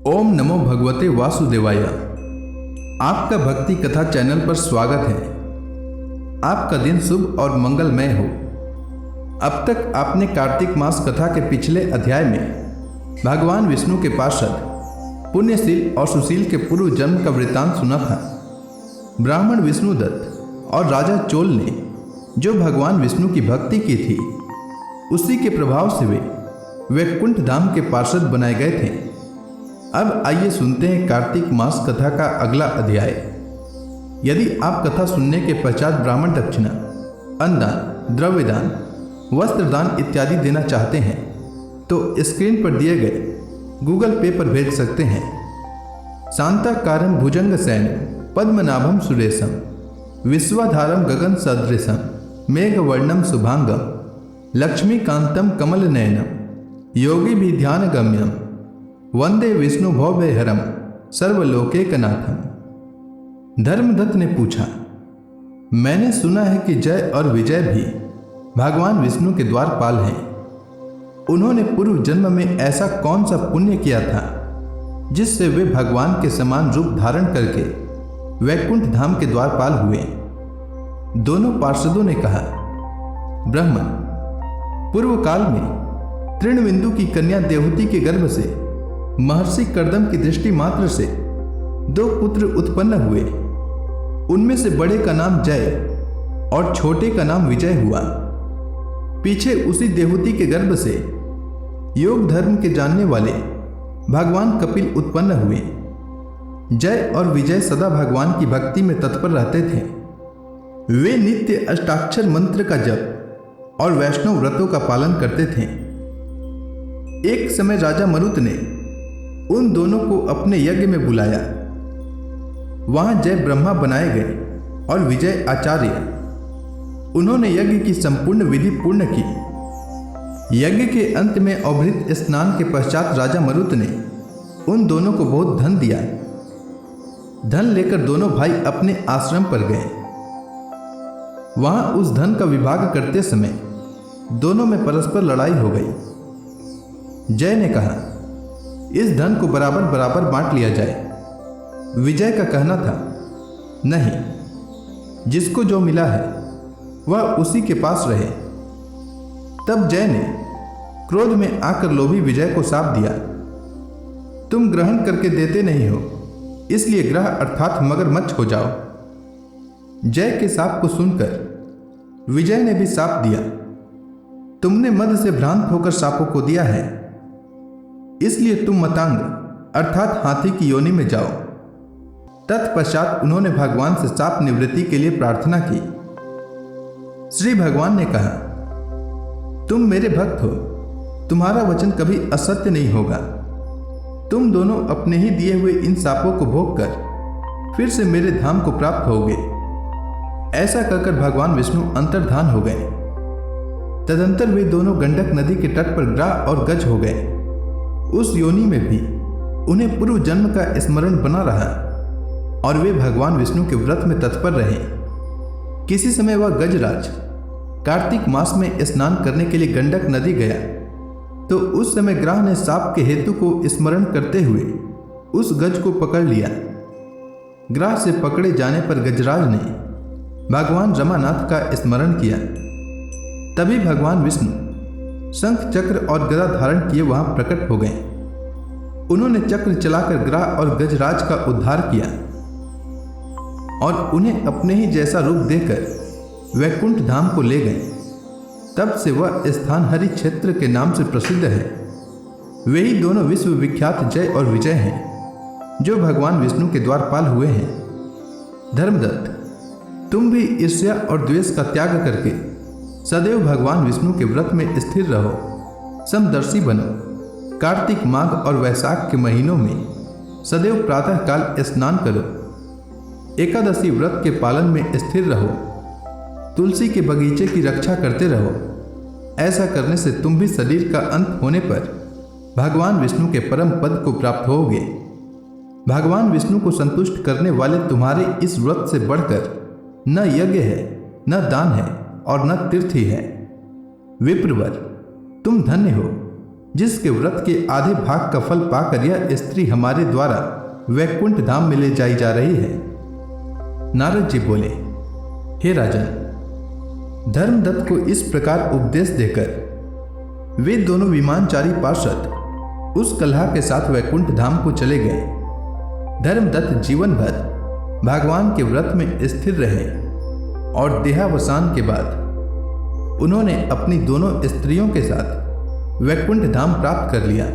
ओम नमो भगवते वासुदेवाय। आपका भक्ति कथा चैनल पर स्वागत है। आपका दिन शुभ और मंगलमय हो। अब तक आपने कार्तिक मास कथा के पिछले अध्याय में भगवान विष्णु के पार्षद पुण्यशील और सुशील के पूर्व जन्म का वृत्तांत सुना था। ब्राह्मण विष्णुदत्त और राजा चोल ने जो भगवान विष्णु की भक्ति की थी, उसी के प्रभाव से वे वैकुंठ धाम के पार्षद बनाए गए थे। अब आइए सुनते हैं कार्तिक मास कथा का अगला अध्याय। यदि आप कथा सुनने के पश्चात ब्राह्मण दक्षिणा, अन्नदान, द्रव्यदान, वस्त्रदान इत्यादि देना चाहते हैं तो स्क्रीन पर दिए गए गूगल पे पर भेज सकते हैं। शांताकारं भुजंग शयनं पद्मनाभं सुरेशं विश्वाधारं गगन सदृशं मेघवर्णं शुभांगं लक्ष्मीकांतं कमलनयनं योगिभिध्यानगम्यं वंदे विष्णु भवभयहरं सर्वलोकैकनाथं। धर्मदत्त ने पूछा, मैंने सुना है कि जय और विजय भी भगवान विष्णु के द्वारपाल हैं। उन्होंने पूर्व जन्म में ऐसा कौन सा पुण्य किया था जिससे वे भगवान के समान रूप धारण करके वैकुंठ धाम के द्वारपाल हुए? दोनों पार्षदों ने कहा, ब्राह्मण, पूर्व काल में तृणबिंदु की कन्या देवहूति के गर्भ से महर्षि कर्दम की दृष्टि मात्र से 2 पुत्र उत्पन्न हुए। उनमें से बड़े का नाम जय और छोटे का नाम विजय हुआ। पीछे उसी देवहूति के गर्भ से योग धर्म के जानने वाले भगवान कपिल उत्पन्न हुए। जय और विजय सदा भगवान की भक्ति में तत्पर रहते थे। वे नित्य अष्टाक्षर मंत्र का जप और वैष्णव व्रतों का पालन करते थे। एक समय राजा मरुत ने उन दोनों को अपने यज्ञ में बुलाया। वहां जय ब्रह्मा बनाए गए और विजय आचार्य। उन्होंने यज्ञ की संपूर्ण विधि पूर्ण की। यज्ञ के अंत में अवभृत स्नान के पश्चात राजा मरुत ने उन दोनों को बहुत धन दिया। धन लेकर दोनों भाई अपने आश्रम पर गए। वहां उस धन का विभाग करते समय दोनों में परस्पर लड़ाई हो गई। जय ने कहा, इस धन को बराबर बराबर बांट लिया जाए। विजय का कहना था, नहीं, जिसको जो मिला है वह उसी के पास रहे। तब जय ने क्रोध में आकर लोभी विजय को शाप दिया, तुम ग्रहण करके देते नहीं हो, इसलिए ग्रह अर्थात मगरमच्छ हो जाओ। जय के शाप को सुनकर विजय ने भी शाप दिया, तुमने मद से भ्रांत होकर शापों को दिया है, इसलिए तुम मतांग अर्थात हाथी की योनि में जाओ। तत्पश्चात उन्होंने भगवान से शाप निवृत्ति के लिए प्रार्थना की। श्री भगवान ने कहा, तुम मेरे भक्त हो, तुम्हारा वचन कभी असत्य नहीं होगा। तुम दोनों अपने ही दिए हुए इन शापों को भोग कर फिर से मेरे धाम को प्राप्त होगे। ऐसा कहकर भगवान विष्णु अंतर्धान हो गए। तदंतर वे दोनों गंडक नदी के तट पर ग्राह और गज हो गए। उस योनि में भी उन्हें पूर्व जन्म का स्मरण बना रहा और वे भगवान विष्णु के व्रत में तत्पर रहे। किसी समय वह गजराज कार्तिक मास में स्नान करने के लिए गंडक नदी गया तो उस समय ग्राह ने शाप के हेतु को स्मरण करते हुए उस गज को पकड़ लिया। ग्राह से पकड़े जाने पर गजराज ने भगवान रमानाथ का स्मरण किया। तभी भगवान विष्णु शंख चक्र और गदा धारण किए वहां प्रकट हो गए। उन्होंने चक्र चलाकर ग्राह और गजराज का उद्धार किया और उन्हें अपने ही जैसा रूप देकर वैकुंठ धाम को ले गए। तब से वह स्थान हरि क्षेत्र के नाम से प्रसिद्ध है। वे ही दोनों विश्व विख्यात जय और विजय हैं जो भगवान विष्णु के द्वारपाल हुए हैं। धर्मदत्त, तुम भी ईर्ष्या और द्वेष का त्याग करके सदैव भगवान विष्णु के व्रत में स्थिर रहो, समदर्शी बनो। कार्तिक, माघ और वैशाख के महीनों में सदैव प्रातःकाल स्नान करो। एकादशी व्रत के पालन में स्थिर रहो। तुलसी के बगीचे की रक्षा करते रहो। ऐसा करने से तुम भी शरीर का अंत होने पर भगवान विष्णु के परम पद को प्राप्त होगे। भगवान विष्णु को संतुष्ट करने वाले तुम्हारे इस व्रत से बढ़कर न यज्ञ है, न दान है और न तीर्थ ही है। विप्रवर, तुम धन्य हो जिसके व्रत के आधे भाग का फल पाकर यह स्त्री हमारे द्वारा वैकुंठ धाम में ले जाई जा रही है। नारद जी बोले, हे राजन, धर्मदत्त को इस प्रकार उपदेश देकर वे दोनों विमानचारी पार्षद उस कलहा के साथ वैकुंठ धाम को चले गए। धर्मदत्त जीवन भर भगवान के व्रत में स्थिर रहे और देहावसान के बाद उन्होंने अपनी दोनों स्त्रियों के साथ वैकुंठ धाम प्राप्त कर लिया।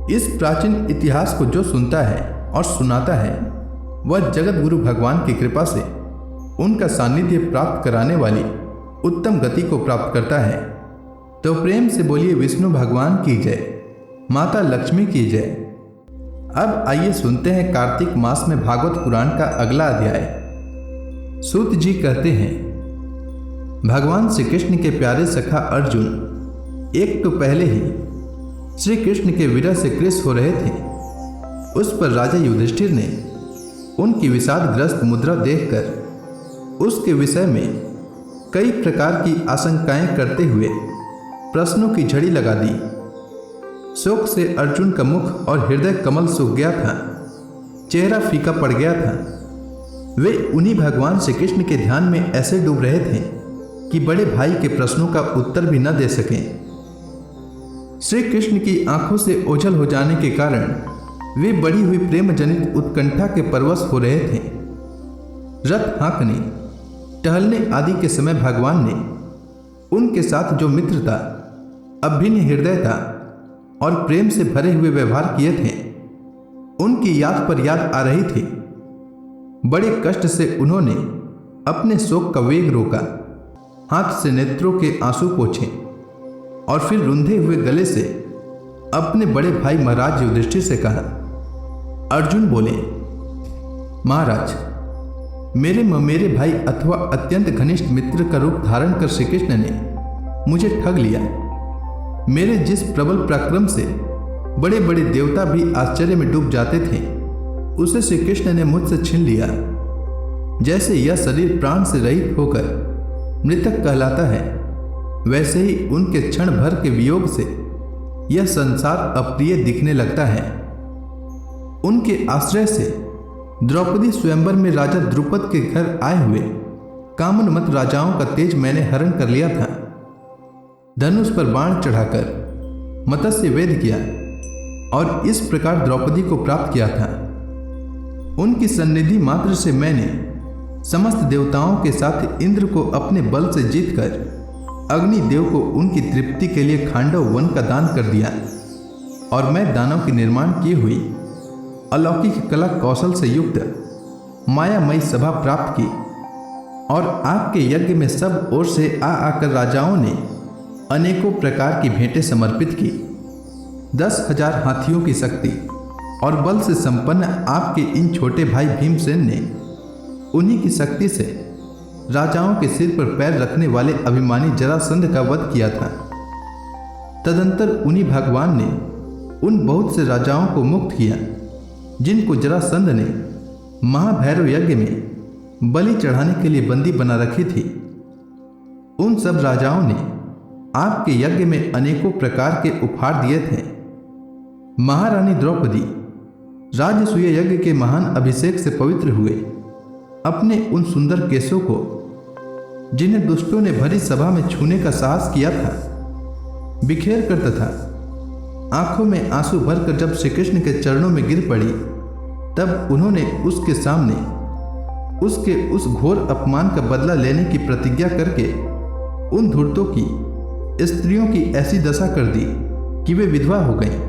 इस प्राचीन इतिहास को जो सुनता है और सुनाता है वह जगत गुरु भगवान की कृपा से उनका सानिध्य प्राप्त कराने वाली उत्तम गति को प्राप्त करता है। तो प्रेम से बोलिए विष्णु भगवान की जय, माता लक्ष्मी की जय। अब आइए सुनते हैं कार्तिक मास में भागवत पुराण का अगला अध्याय। सूत जी कहते हैं, भगवान श्री कृष्ण के प्यारे सखा अर्जुन एक तो पहले ही श्री कृष्ण के विरह से क्रुद्ध हो रहे थे। उस पर राजा युधिष्ठिर ने उनकी विषादग्रस्त मुद्रा देखकर उसके विषय में कई प्रकार की आशंकाएं करते हुए प्रश्नों की झड़ी लगा दी। शोक से अर्जुन का मुख और हृदय कमल सूख गया था, चेहरा फीका पड़ गया था। वे उन्हीं भगवान श्री कृष्ण के ध्यान में ऐसे डूब रहे थे कि बड़े भाई के प्रश्नों का उत्तर भी न दे सके। श्री कृष्ण की आंखों से ओझल हो जाने के कारण वे बढ़ी हुई प्रेम जनित उत्कंठा के परवश हो रहे थे। रथ हाँकने, टहलने आदि के समय भगवान ने उनके साथ जो मित्रता, अभिन्न हृदयता और प्रेम से भरे हुए व्यवहार किए थे, उनकी याद पर याद आ रही थी। बड़े कष्ट से उन्होंने अपने शोक का वेग रोका, हाथ से नेत्रों के आंसू पोंछे और फिर रुंधे हुए गले से अपने बड़े भाई महाराज युधिष्ठिर से कहा। अर्जुन बोले, महाराज, मेरे भाई अथवा अत्यंत घनिष्ठ मित्र का रूप धारण कर श्री कृष्ण ने मुझे ठग लिया। मेरे जिस प्रबल पराक्रम से बड़े बड़े देवता भी आश्चर्य में डूब जाते थे, उसे श्री कृष्ण ने मुझसे छीन लिया। जैसे यह शरीर प्राण से रहित होकर मृतक कहलाता है, वैसे ही उनके क्षण भर के वियोग से यह संसार अप्रिय दिखने लगता है। उनके आश्रय से द्रौपदी स्वयंवर में राजा द्रुपद के घर आए हुए कामनमत राजाओं का तेज मैंने हरण कर लिया था। धनुष पर बाण चढ़ाकर मत्स्य वेद किया और इस प्रकार द्रौपदी को प्राप्त किया था। उनकी सन्निधि मात्र से मैंने समस्त देवताओं के साथ इंद्र को अपने बल से जीतकर अग्निदेव को उनकी तृप्ति के लिए खांडव वन का दान कर दिया और मैं दानव के निर्माण की हुई अलौकिक कला कौशल से युक्त मायामयी सभा प्राप्त की और आपके यज्ञ में सब ओर से आकर राजाओं ने अनेकों प्रकार की भेंटें समर्पित की। 10,000 हाथियों की शक्ति और बल से संपन्न आपके इन छोटे भाई भीमसेन ने उन्हीं की शक्ति से राजाओं के सिर पर पैर रखने वाले अभिमानी जरासंध का वध किया था। तदंतर उन्हीं भगवान ने उन बहुत से राजाओं को मुक्त किया जिनको जरासंध ने महाभैरव यज्ञ में बलि चढ़ाने के लिए बंदी बना रखी थी। उन सब राजाओं ने आपके यज्ञ में अनेकों प्रकार के उपहार दिए थे। महारानी द्रौपदी राजसूय यज्ञ के महान अभिषेक से पवित्र हुए अपने उन सुंदर केशों को, जिन्हें दुष्टों ने भरी सभा में छूने का साहस किया था, बिखेर कर तथा आंखों में आंसू भरकर जब श्री कृष्ण के चरणों में गिर पड़ी, तब उन्होंने उसके सामने उसके उस घोर अपमान का बदला लेने की प्रतिज्ञा करके उन धूर्तों की स्त्रियों की ऐसी दशा कर दी कि वे विधवा हो गईं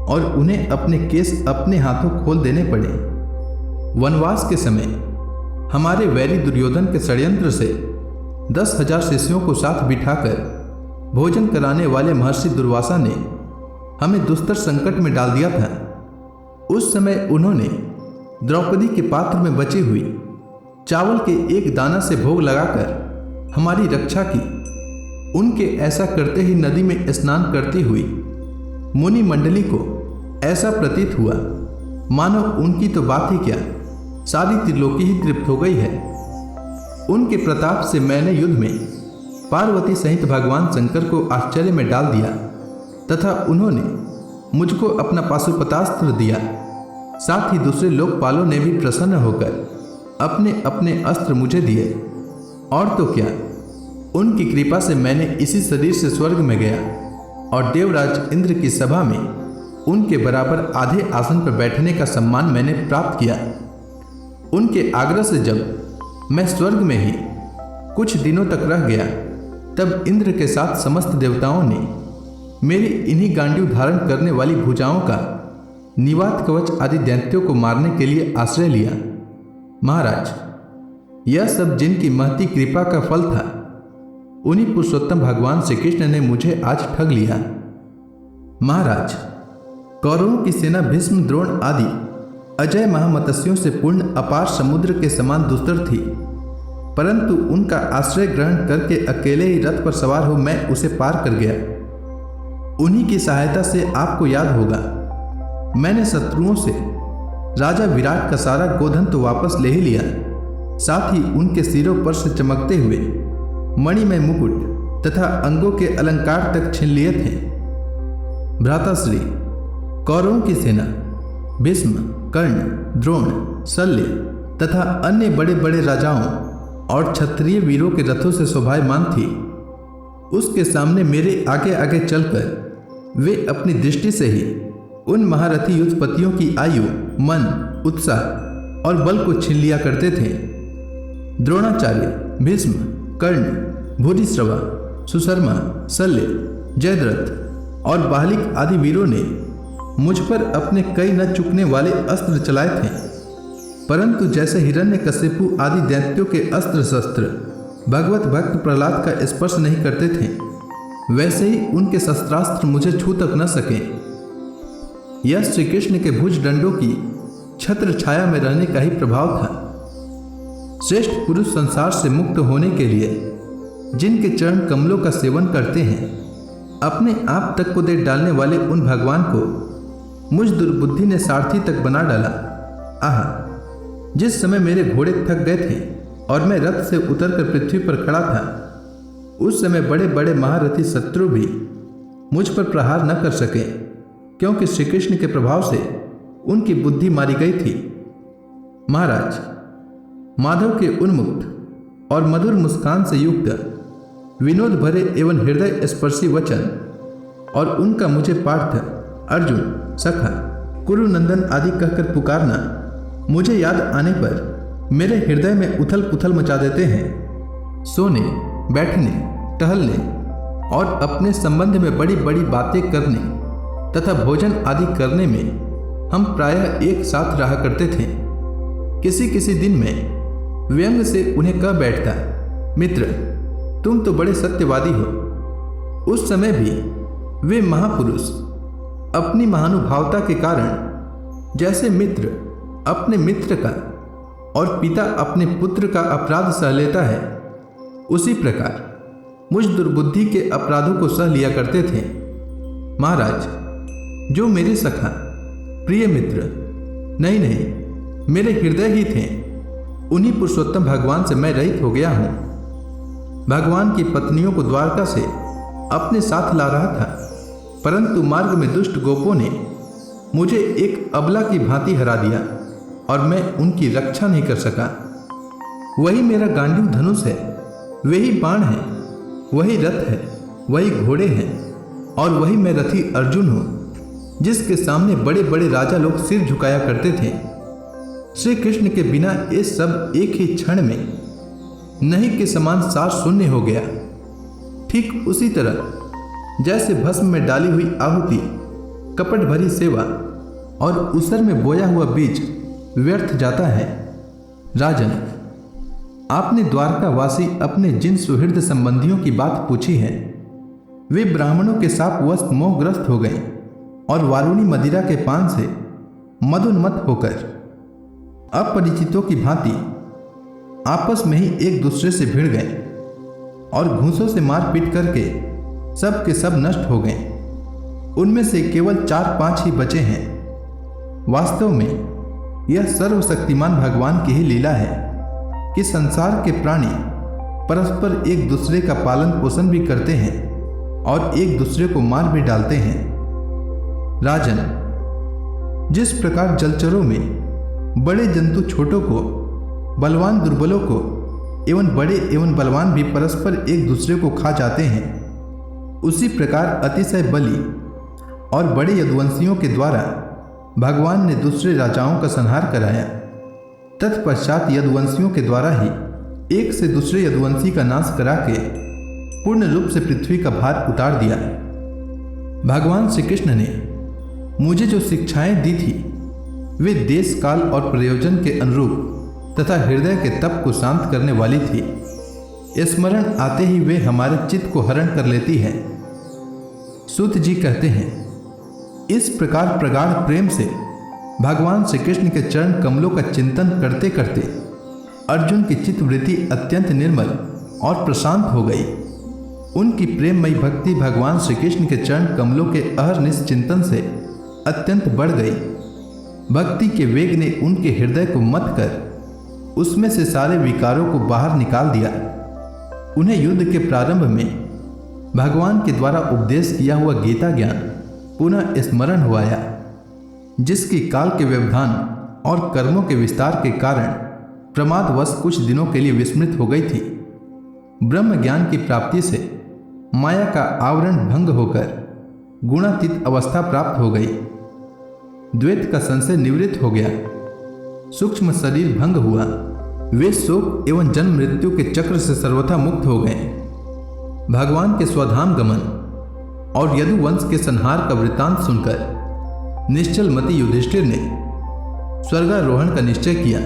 और उन्हें अपने केस अपने हाथों खोल देने पड़े। वनवास के समय हमारे वैरी दुर्योधन के षड्यंत्र से 10,000 शिष्यों को साथ बिठाकर भोजन कराने वाले महर्षि दुर्वासा ने हमें दुस्तर संकट में डाल दिया था। उस समय उन्होंने द्रौपदी के पात्र में बची हुई चावल के एक दाना से भोग लगाकर हमारी रक्षा की। उनके ऐसा करते ही नदी में स्नान करती हुई मुनि मंडली को ऐसा प्रतीत हुआ मानो उनकी तो बात ही क्या, सारी त्रिलोकी ही तृप्त हो गई है। उनके प्रताप से मैंने युद्ध में पार्वती सहित भगवान शंकर को आश्चर्य में डाल दिया। तथा उन्होंने मुझको अपना पाशुपतास्त्र दिया। साथ ही दूसरे लोकपालों ने भी प्रसन्न होकर अपने अपने अस्त्र मुझे दिए। और तो क्या, उनकी कृपा से मैंने इसी शरीर से स्वर्ग में गया और देवराज इंद्र की सभा में उनके बराबर आधे आसन पर बैठने का सम्मान मैंने प्राप्त किया। उनके आग्रह से जब मैं स्वर्ग में ही कुछ दिनों तक रह गया, तब इंद्र के साथ समस्त देवताओं ने मेरी इन्हीं गांडीव धारण करने वाली भुजाओं का निवात कवच आदि दैत्यों को मारने के लिए आश्रय लिया। महाराज, यह सब जिनकी महती कृपा का फल था, उन्हीं पुरुषोत्तम भगवान श्री कृष्ण ने मुझे आज ठग लिया। महाराज, कौरवों की सेना भीष्म, द्रोण आदि अजय महामत्स्यों से पूर्ण अपार समुद्र के समान दुस्तर थी, परंतु उनका आश्रय ग्रहण करके अकेले ही रथ पर सवार हो मैं उसे पार कर गया। उन्हीं की सहायता से आपको याद होगा, मैंने शत्रुओं से राजा विराट का सारा गोधन तो वापस ले ही लिया, साथ ही उनके सिरों पर से चमकते हुए मणिमय मुकुट तथा अंगों के अलंकार तक छीन लिए थे। भ्राताश्री, कौरवों की सेना भीष्म, कर्ण, द्रोण, शल्य तथा अन्य बड़े बड़े राजाओं और क्षत्रिय वीरों के रथों से शोभायमान थी। उसके सामने मेरे आगे आगे चलकर वे अपनी दृष्टि से ही उन महारथी युद्धपतियों की आयु, मन, उत्साह और बल को छीन लिया करते थे। द्रोणाचार्य, भीष्म, कर्ण, भूरिश्रवा, सुशर्मा, शल्य, जयद्रथ और बाहलिक आदि वीरों ने मुझ पर अपने कई न चुकने वाले अस्त्र चलाए थे, परंतु जैसे हिरण्यकशिपु आदि दैत्यों के अस्त्र शस्त्र भगवत भक्त प्रहलाद का स्पर्श नहीं करते थे, वैसे ही उनके शस्त्रास्त्र मुझे छू तक न सके। यह श्री कृष्ण के भुज दंडों की छत्र छाया में रहने का ही प्रभाव था। श्रेष्ठ पुरुष संसार से मुक्त होने के लिए जिनके चरण कमलों का सेवन करते हैं, अपने आप तक को दे डालने वाले उन भगवान को मुझ दुर्बुद्धि ने सारथी तक बना डाला। आह, जिस समय मेरे घोड़े थक गए थे और मैं रथ से उतरकर पृथ्वी पर खड़ा था, उस समय बड़े बड़े महारथी शत्रु भी मुझ पर प्रहार न कर सके, क्योंकि श्री कृष्ण के प्रभाव से उनकी बुद्धि मारी गई थी। महाराज, माधव के उन्मुक्त और मधुर मुस्कान से युक्त विनोद भरे एवं हृदय स्पर्शी वचन और उनका मुझे पार्थ, अर्जुन, सखा, कुरुनंदन आदि कहकर पुकारना मुझे याद आने पर मेरे हृदय में उथल पुथल मचा देते हैं। सोने, बैठने, टहलने और अपने संबंध में बड़ी बड़ी बातें करने तथा भोजन आदि करने में हम प्रायः एक साथ रहा करते थे। किसी किसी दिन में व्यंग से उन्हें कह बैठता, मित्र, तुम तो बड़े सत्यवादी हो। उस समय भी वे महापुरुष अपनी महानुभावता के कारण जैसे मित्र अपने मित्र का और पिता अपने पुत्र का अपराध सह लेता है, उसी प्रकार मुझ दुर्बुद्धि के अपराधों को सह लिया करते थे। महाराज, जो मेरे सखा, प्रिय मित्र, नहीं, मेरे हृदय ही थे, उन्हीं पुरुषोत्तम भगवान से मैं रहित हो गया हूँ। भगवान की पत्नियों को द्वारका से अपने साथ ला रहा था, परंतु मार्ग में दुष्ट गोपों ने मुझे एक अबला की भांति हरा दिया और मैं उनकी रक्षा नहीं कर सका। वही मेरा गांडीव धनुष है, वही बाण है, वही रथ है, वही घोड़े हैं और वही मैं रथी अर्जुन हूँ, जिसके सामने बड़े बड़े राजा लोग सिर झुकाया करते थे। श्री कृष्ण के बिना ये सब एक ही क्षण में नहीं के समान सार शून्य हो गया। ठीक उसी तरह जैसे भस्म में डाली हुई आहुति, कपट भरी सेवा और उसर में बोया हुआ बीज व्यर्थ जाता है। राजन, आपने द्वारका वासी अपने जिन सुहृद संबंधियों की बात पूछी है, वे ब्राह्मणों के शापवश मोहग्रस्त हो गए और वारुणी मदिरा के पान से मदोन्मत्त होकर अपरिचितों की भांति आपस में ही एक दूसरे से भिड़ गए और घूंसों से मारपीट करके सब के सब नष्ट हो गए। उनमें से केवल 4-5 ही बचे हैं। वास्तव में यह सर्वशक्तिमान भगवान की ही लीला है कि संसार के प्राणी परस्पर एक दूसरे का पालन पोषण भी करते हैं और एक दूसरे को मार भी डालते हैं। राजन, जिस प्रकार जलचरों में बड़े जंतु छोटों को, बलवान दुर्बलों को एवं बड़े एवं बलवान भी परस्पर एक दूसरे को खा जाते हैं, उसी प्रकार अतिशय बली और बड़े यदुवंशियों के द्वारा भगवान ने दूसरे राजाओं का संहार कराया। तत्पश्चात यदुवंशियों के द्वारा ही एक से दूसरे यदुवंशी का नाश करा के पूर्ण रूप से पृथ्वी का भार उतार दिया। भगवान श्री कृष्ण ने मुझे जो शिक्षाएं दी थी वे देश काल और प्रयोजन के अनुरूप तथा हृदय के तप को शांत करने वाली थी। स्मरण आते ही वे हमारे चित्त को हरण कर लेती है। सूत जी कहते हैं, इस प्रकार प्रगाढ़ प्रेम से भगवान श्री कृष्ण के चरण कमलों का चिंतन करते करते अर्जुन की चित्तवृत्ति अत्यंत निर्मल और प्रशांत हो गई। उनकी प्रेममयी भक्ति भगवान श्री कृष्ण के चरण कमलों के अहर्निश चिंतन से अत्यंत बढ़ गई। भक्ति के वेग ने उनके हृदय को मत कर उसमें से सारे विकारों को बाहर निकाल दिया। उन्हें युद्ध के प्रारंभ में भगवान के द्वारा उपदेश किया हुआ गीता ज्ञान पुनः स्मरण हुआया, जिसकी काल के व्यवधान और कर्मों के विस्तार के कारण प्रमादवश कुछ दिनों के लिए विस्मृत हो गई थी। ब्रह्म ज्ञान की प्राप्ति से माया का आवरण भंग होकर गुणातीत अवस्था प्राप्त हो गई। द्वैत का संशय निवृत्त हो गया, सूक्ष्म शरीर भंग हुआ। वे शोक एवं जन्म मृत्यु के चक्र से सर्वथा मुक्त हो गए। भगवान के स्वधाम गमन और यदुवंश के संहार का वृत्तांत सुनकर निश्चल मति युधिष्ठिर ने स्वर्गारोहण का निश्चय किया।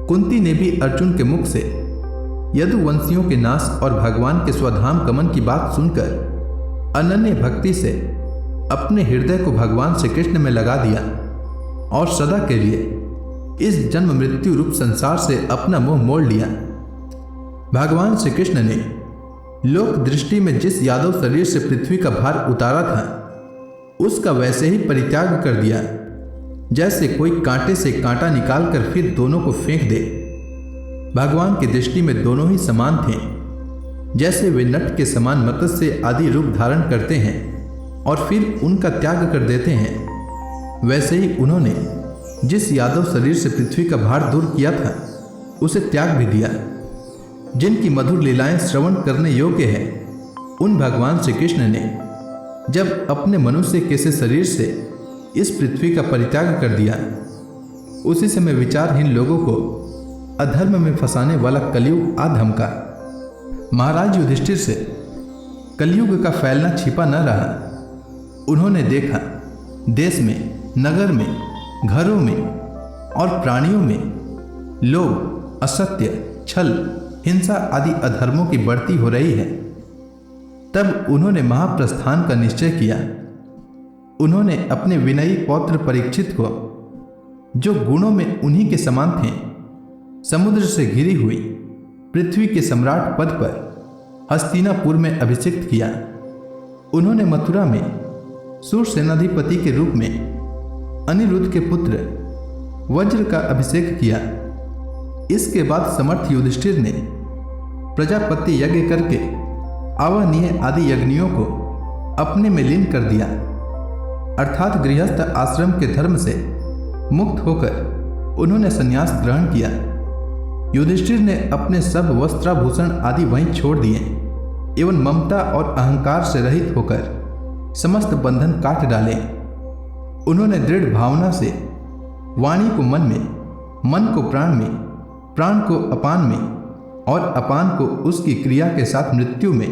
कुंती ने भी अर्जुन के मुख से यदुवंशियों के नाश और भगवान के स्वधाम गमन की बात सुनकर अनन्य भक्ति से अपने हृदय को भगवान श्री कृष्ण में लगा दिया और सदा के लिए इस जन्म मृत्यु रूप संसार से अपना मुंह मोड़ लिया। भगवान श्री कृष्ण ने लोक दृष्टि में जिस यादव शरीर से पृथ्वी का भार उतारा था उसका वैसे ही परित्याग कर दिया, जैसे कोई कांटे से कांटा निकालकर फिर दोनों को फेंक दे। भगवान की दृष्टि में दोनों ही समान थे। जैसे वे नट के समान मत्स्य आदि रूप धारण करते हैं और फिर उनका त्याग कर देते हैं, वैसे ही उन्होंने जिस यादव शरीर से पृथ्वी का भार दूर किया था उसे त्याग भी दिया। जिनकी मधुर लीलाएं श्रवण करने योग्य है, उन भगवान श्री कृष्ण ने जब अपने मनुष्य के से शरीर से इस पृथ्वी का परित्याग कर दिया, उसी समय विचारहीन लोगों को अधर्म में फंसाने वाला कलयुग आ धमका। महाराज युधिष्ठिर से कलयुग का फैलना छिपा न रहा। उन्होंने देखा देश में, नगर में, घरों में और प्राणियों में लोभ, असत्य, छल, हिंसा आदि अधर्मों की बढ़ती हो रही है। तब उन्होंने महाप्रस्थान का निश्चय किया। उन्होंने अपने विनयी पौत्र परीक्षित को, जो गुणों में उन्हीं के समान थे, समुद्र से घिरी हुई पृथ्वी के सम्राट पद पर हस्तिनापुर में अभिषिक्त किया। उन्होंने मथुरा में सूरसेनाधिपति के रूप में अनिरुद्ध के पुत्र वज्र का अभिषेक किया। इसके बाद समर्थ युधिष्ठिर ने प्रजापति यज्ञ करके आवनीय आदि यज्ञियों को अपने में लीन कर दिया, अर्थात गृहस्थ आश्रम के धर्म से मुक्त होकर उन्होंने संन्यास ग्रहण किया। युधिष्ठिर ने अपने सब वस्त्राभूषण आदि वहीं छोड़ दिए एवं ममता और अहंकार से रहित होकर समस्त बंधन काट डाले। उन्होंने दृढ़ भावना से वाणी को मन में, मन को प्राण में, प्राण को अपान में और अपान को उसकी क्रिया के साथ मृत्यु में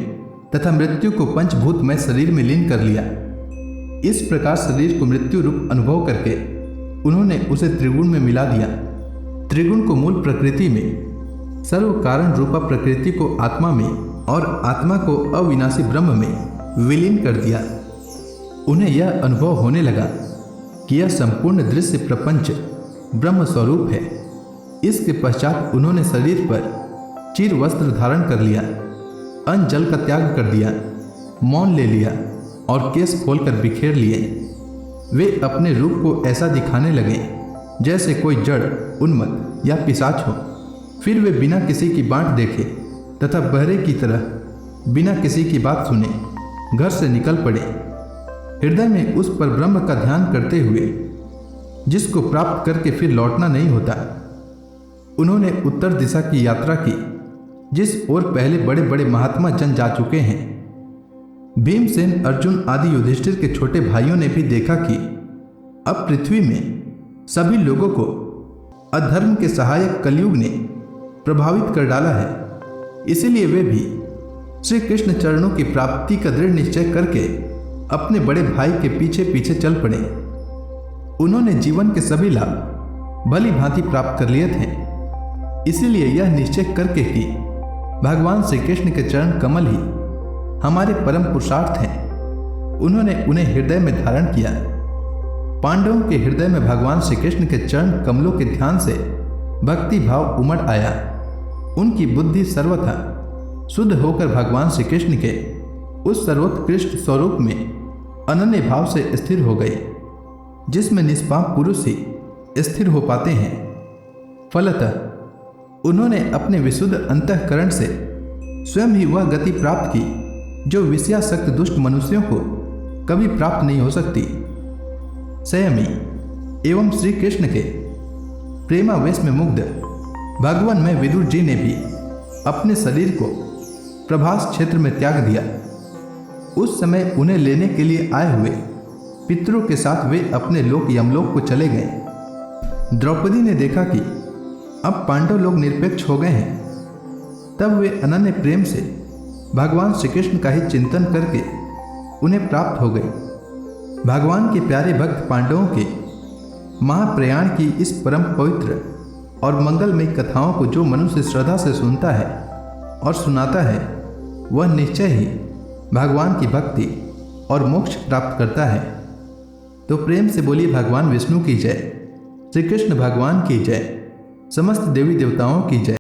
तथा मृत्यु को पंचभूतमय शरीर में लीन कर लिया। इस प्रकार शरीर को मृत्यु रूप अनुभव करके उन्होंने उसे त्रिगुण में मिला दिया। त्रिगुण को मूल प्रकृति में, सर्व कारण रूपा प्रकृति को आत्मा में और आत्मा को अविनाशी ब्रह्म में विलीन कर दिया। उन्हें यह अनुभव होने लगा कि यह संपूर्ण दृश्य प्रपंच ब्रह्म स्वरूप है। इसके पश्चात उन्होंने शरीर पर चिर वस्त्र धारण कर लिया, अन्न जल का त्याग कर दिया, मौन ले लिया और केस खोलकर बिखेर लिए। वे अपने रूप को ऐसा दिखाने लगे जैसे कोई जड़, उन्मत्त या पिशाच हो। फिर वे बिना किसी की बात देखे तथा बहरे की तरह बिना किसी की बात सुने घर से निकल पड़े, हृदय में उस पर ब्रह्म का ध्यान करते हुए जिसको प्राप्त करके फिर लौटना नहीं होता। उन्होंने उत्तर दिशा की यात्रा की, जिस ओर पहले बड़े बड़े महात्मा जन जा चुके हैं। भीमसेन, अर्जुन आदि युधिष्ठिर के छोटे भाइयों ने भी देखा कि अब पृथ्वी में सभी लोगों को अधर्म के सहायक कलयुग ने प्रभावित कर डाला है। इसीलिए वे भी श्री कृष्ण चरणों की प्राप्ति का दृढ़ निश्चय करके अपने बड़े भाई के पीछे पीछे चल पड़े। उन्होंने जीवन के सभी लाभ भली भांति प्राप्त कर लिए थे। इसीलिए यह निश्चय करके कि भगवान श्री कृष्ण के चरण कमल ही हमारे परम पुरुषार्थ हैं, उन्होंने उन्हें हृदय में धारण किया। पांडवों के हृदय में भगवान श्री कृष्ण के चरण कमलों के ध्यान से भक्ति भाव उमड़ आया। उनकी बुद्धि सर्वथा शुद्ध होकर भगवान श्री कृष्ण के उस सर्वोत्कृष्ट स्वरूप में अनन्य भाव से स्थिर हो गई, जिसमें निष्पाप पुरुष ही स्थिर हो पाते हैं। फलतः उन्होंने अपने विशुद्ध अंतःकरण से स्वयं ही वह गति प्राप्त की जो विषयासक्त दुष्ट मनुष्यों को कभी प्राप्त नहीं हो सकती। संयमी एवं श्री कृष्ण के प्रेमावेश में मुग्ध भगवान में विदुर जी ने भी अपने शरीर को प्रभास क्षेत्र में त्याग दिया। उस समय उन्हें लेने के लिए आए हुए पितरों के साथ वे अपने लोक यमलोक को चले गए। द्रौपदी ने देखा कि अब पांडव लोग निरपेक्ष हो गए हैं। तब वे अनन्य प्रेम से भगवान श्री कृष्ण का ही चिंतन करके उन्हें प्राप्त हो गए। भगवान के प्यारे भक्त पांडवों के महाप्रयाण की इस परम पवित्र और मंगलमयी कथाओं को जो मनुष्य श्रद्धा से सुनता है और सुनाता है, वह निश्चय ही भगवान की भक्ति और मोक्ष प्राप्त करता है। तो प्रेम से बोलिए भगवान विष्णु की जय, श्री कृष्ण भगवान की जय, समस्त देवी देवताओं की जय।